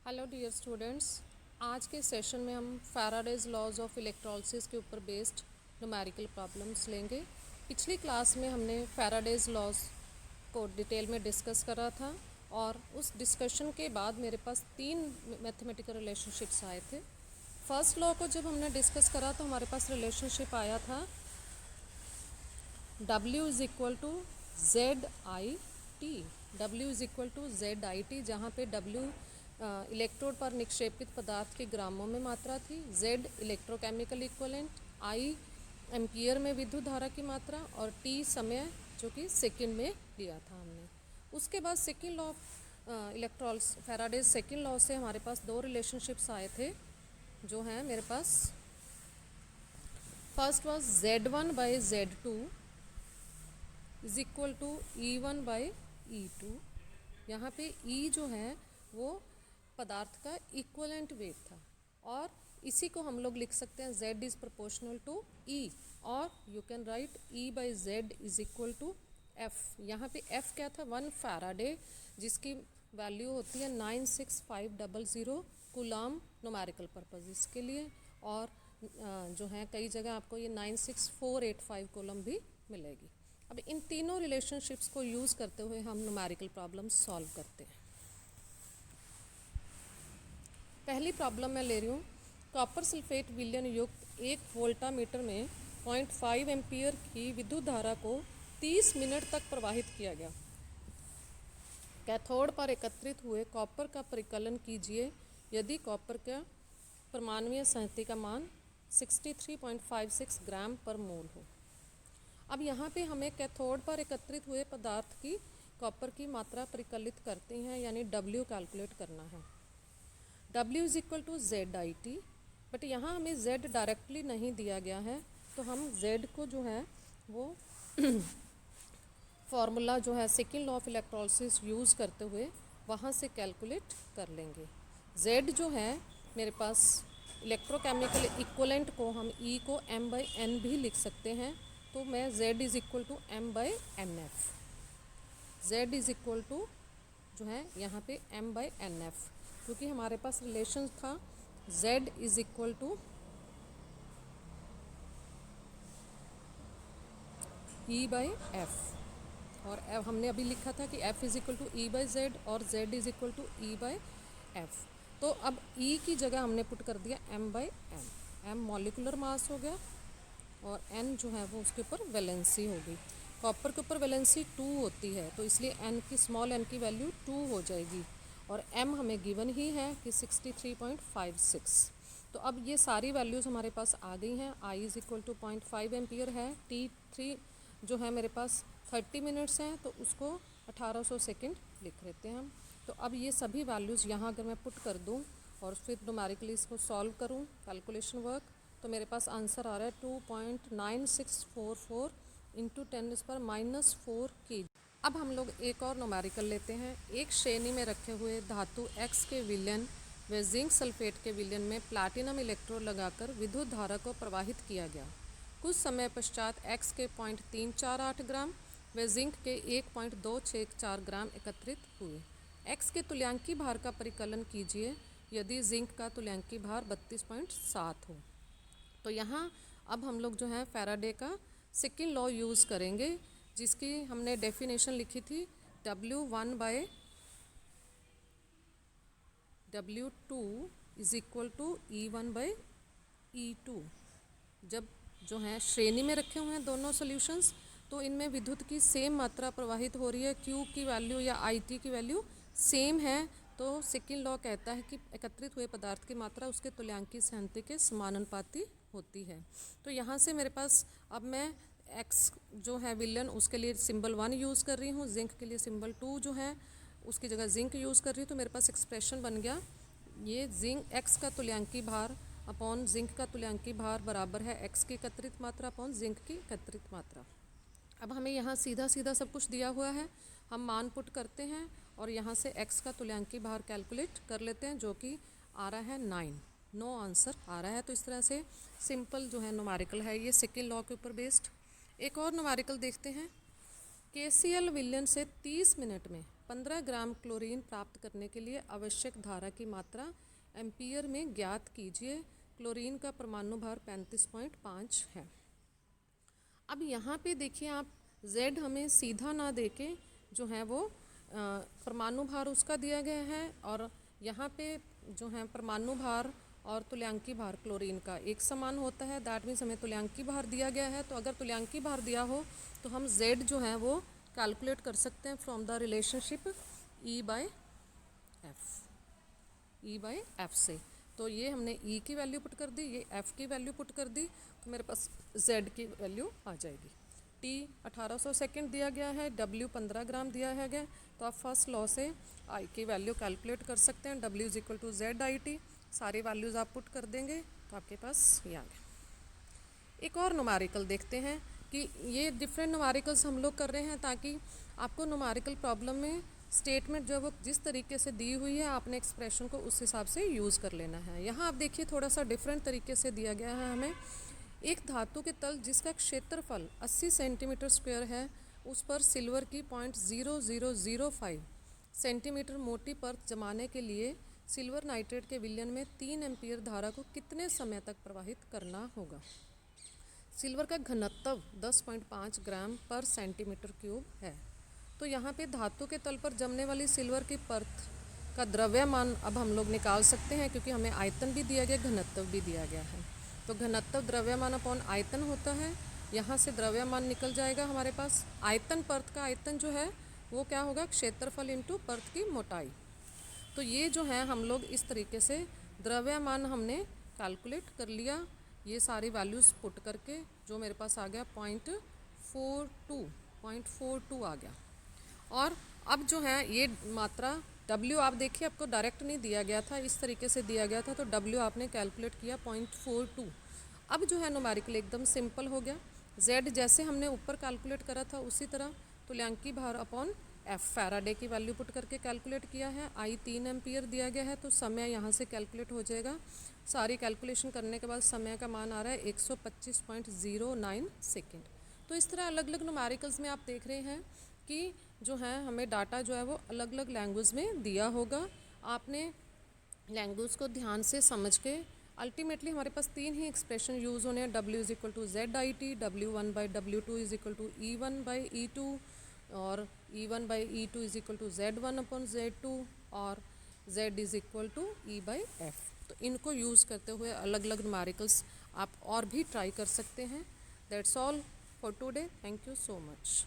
Hello dear students, आज के session में हम फैराडेज लॉज ऑफ इलेक्ट्रोलिसिस के ऊपर बेस्ड न्यूमेरिकल प्रॉब्लम्स लेंगे। पिछली क्लास में हमने फैराडेज लॉज को डिटेल में डिस्कस करा था और उस डिस्कशन के बाद मेरे पास 3 मैथमेटिकल रिलेशनशिप्स आए थे। फर्स्ट लॉ को जब हमने डिस्कस करा तो हमारे पास रिलेशनशिप आया था W is equal to Z I T. W is equal to Z I T, जहाँ पे W इलेक्ट्रोड पर निक्षेपित पदार्थ के ग्रामों में मात्रा थी, Z electrochemical equivalent, I ampere में विद्युत धारा की मात्रा और T समय जो कि सेकंड में लिया था हमने। उसके बाद second law electrolysis Faraday's second law से हमारे पास 2 रिलेशनशिप्स आए थे जो हैं मेरे पास। First was Z1 by Z2 is equal to E1 by E2। यहाँ पे E जो है वो पदार्थ का इक्वलेंट वेट था और इसी को हम लोग लिख सकते हैं Z is proportional to E, और you can write E by Z is equal to F। यहाँ पे F क्या था? 1 फैराडे, जिसकी वैल्यू होती है 96500 कूलाम न्यूमेरिकल पर्पसेस के लिए, और जो है कई जगह आपको ये 96485 कूलम भी मिलेगी। अब इन तीनों रिलेशनशिप्स को यूज़ करते हुए हम न्यूमेरिकल प्रॉब्लम सॉल्व करते हैं। पहली प्रॉब्लम मैं ले रही हूँ। कॉपर सल्फेट विलयन युक्त 1 वोल्टामीटर में 0.5 एम्पियर की विद्युत धारा को 30 मिनट तक प्रवाहित किया गया। कैथोड पर एकत्रित हुए कॉपर का परिकलन कीजिए यदि कॉपर का परमाणुीय संहति का मान 63.56 ग्राम पर मोल हो। अब यहाँ पे हमें कैथोड पर एकत्रित हुए पदार्थ की कॉपर की मात्रा परिकलित करते हैं, यानी W कैलकुलेट करना है। W is equal to Z I T, but यहाँ हमें Z डायरेक्टली नहीं दिया गया है, तो हम Z को जो है वो फार्मूला जो है second law of electrolysis use करते हुए वहाँ से कैलकुलेट कर लेंगे। Z जो है मेरे पास इलेक्ट्रोकेमिकल इक्वलेंट को हम E को M बाई N भी लिख सकते हैं, तो मैं Z is equal to M by N F. Z is equal to जो है यहाँ पे M बाई एन एफ, क्योंकि हमारे पास रिलेशन था Z is equal to E by F, और हमने अभी लिखा था कि F is equal to E by Z और Z is equal to E by F. तो अब E की जगह हमने पुट कर दिया M by N. M molecular mass हो गया और N जो है वो उसके ऊपर वैलेंसी होगी। कॉपर के ऊपर वैलेंसी 2 होती है, तो इसलिए N की स्मॉल n की वैल्यू 2 हो जाएगी, और M हमें गिवन ही है कि 63.56। तो अब ये सारी वैल्यूज़ हमारे पास आ गई हैं। I is equal to 0.5 ampere है, T3 जो है मेरे पास 30 मिनट्स हैं, तो उसको 1800 सेकेंड लिख लेते हैं हम। तो अब ये सभी वैल्यूज़ यहाँ अगर मैं पुट कर दूँ और फिर न्यूमेरिकली इसको सॉल्व करूँ कैलकुलेशन वर्क, तो मेरे पास आंसर आ रहा है 2.9644 इंटू 10⁻⁻4 की। अब हम लोग एक और न्यूमेरिकल लेते हैं। एक श्रेणी में रखे हुए धातु X के विलयन व जिंक सल्फेट के विलयन में प्लैटिनम इलेक्ट्रोड लगाकर विद्युत धारा को प्रवाहित किया गया। कुछ समय पश्चात X के 0.348 ग्राम व जिंक के 1.264 ग्राम एकत्रित हुए। X के तुल्यांकी भार का परिकलन कीजिए यदि जिंक का तुल्यांकी भार 32.7 हो। तो यहाँ अब हम लोग जो है फैराडे का सेकेंड लॉ यूज़ करेंगे, जिसकी हमने डेफिनेशन लिखी थी W1 by W2 is equal to E1 by E2। जब जो है श्रेणी में रखे हुए हैं दोनों सॉल्यूशंस, तो इनमें विद्युत की सेम मात्रा प्रवाहित हो रही है, Q की वैल्यू या IT की वैल्यू सेम है, तो सेकेंड लॉ कहता है कि एकत्रित हुए पदार्थ की मात्रा उसके तुल्यांकी संहति के समानुपाती होती है। तो यहाँ से मेरे पास अब मैं X जो है विलयन उसके लिए सिंबल 1 यूज़ कर रही हूँ, जिंक के लिए सिंबल 2 जो है उसकी जगह जिंक यूज़ कर रही हूँ, तो मेरे पास एक्सप्रेशन बन गया ये जिंक X का तुल्यांकी भार अपॉन जिंक का तुल्यांकी भार बराबर है X की एकत्रित मात्रा अपॉन जिंक की एकत्रित मात्रा। अब हमें यहाँ सीधा सीधा सब कुछ दिया हुआ है, हम मान पुट करते हैं और यहाँ से X का तुल्यांकी भार कैलकुलेट कर लेते हैं, जो कि आ रहा है 9 आंसर आ रहा है। तो इस तरह से सिंपल जो है न्यूमेरिकल है ये सेकेंड लॉ के ऊपर बेस्ड। एक और न्यूमेरिकल देखते हैं। KCl विलयन से 30 मिनट में 15 ग्राम क्लोरीन प्राप्त करने के लिए आवश्यक धारा की मात्रा एम्पियर में ज्ञात कीजिए। क्लोरीन का परमाणु भार 35.5 है। अब यहाँ पे देखिए आप, Z हमें सीधा ना देके जो है वो परमाणु भार उसका दिया गया है, और यहाँ पे जो है परमाणु भार और तुल्यांकी भार क्लोरीन का एक समान होता है। दैट मीन्स हमें तुल्यांकी भार दिया गया है, तो अगर तुल्यांकी भार दिया हो तो हम Z जो है वो कैलकुलेट कर सकते हैं फ्रॉम द रिलेशनशिप E/F से। तो ये हमने E की वैल्यू पुट कर दी, ये F की वैल्यू पुट कर दी, तो मेरे पास Z की वैल्यू आ जाएगी। T 1800 सेकेंड दिया गया है, W 15 ग्राम दिया है गया, तो आप फर्स्ट लॉ से I की वैल्यू कैलकुलेट कर सकते हैं। W = ZIT, सारी वैल्यूज़ आप पुट कर देंगे तो आपके पास ये आ गया। एक और न्यूमेरिकल देखते हैं कि ये डिफरेंट न्यूमेरिकल्स हम लोग कर रहे हैं ताकि आपको न्यूमेरिकल प्रॉब्लम में स्टेटमेंट जो वो जिस तरीके से दी हुई है आपने एक्सप्रेशन को उस हिसाब से यूज़ कर लेना है। यहाँ आप देखिए थोड़ा सा डिफरेंट तरीके से दिया गया है हमें। एक धातु के तल जिसका क्षेत्रफल 80 सेंटीमीटर स्क्वायर है, उस पर सिल्वर की 0.0005 सेंटीमीटर मोटी परत जमाने के लिए सिल्वर नाइट्रेट के विलयन में 3 एम्पीयर धारा को कितने समय तक प्रवाहित करना होगा। सिल्वर का घनत्व 10.5 ग्राम पर सेंटीमीटर क्यूब है। तो यहाँ पे धातु के तल पर जमने वाली सिल्वर की परत का द्रव्यमान अब हम लोग निकाल सकते हैं, क्योंकि हमें आयतन भी दिया गया, घनत्व भी दिया गया है। तो घनत्व द्रव्यमान अपॉन आयतन होता है, यहाँ से द्रव्यमान निकल जाएगा हमारे पास। आयतन, परत का आयतन जो है वो क्या होगा, क्षेत्रफल इंटू परत की मोटाई। तो ये जो है हम लोग इस तरीके से द्रव्यमान हमने कैलकुलेट कर लिया, ये सारी वैल्यूज़ पुट करके जो मेरे पास आ गया 0.42 आ गया। और अब जो है ये मात्रा W आप देखिए आपको डायरेक्ट नहीं दिया गया था, इस तरीके से दिया गया था, तो W आपने कैलकुलेट किया 0.42। अब जो है न्यूमेरिकल एकदम सिंपल हो गया। Z जैसे हमने ऊपर कैलकुलेट करा था उसी तरह तुल्यांकी भार अपॉन F फैराडे की वैल्यू पुट करके कैलकुलेट किया है। I 3 एम्पियर दिया गया है, तो समय यहाँ से कैलकुलेट हो जाएगा। सारी कैलकुलेशन करने के बाद समय का मान आ रहा है 125.09 सेकेंड। तो इस तरह अलग अलग न्यूमेरिकल्स में आप देख रहे हैं कि जो है हमें डाटा जो है वो अलग अलग लैंग्वेज में दिया होगा। आपने लैंग्वेज को ध्यान से समझ के, अल्टीमेटली हमारे पास 3 ही एक्सप्रेशन यूज़ होने हैं। W = ZIT, W1/W2 = E1/E2, और E1/E2 = Z1/Z2, और Z = E/F। तो इनको यूज़ करते हुए अलग अलग न्यूमेरिकल्स आप और भी ट्राई कर सकते हैं। That's all for today. Thank you so much.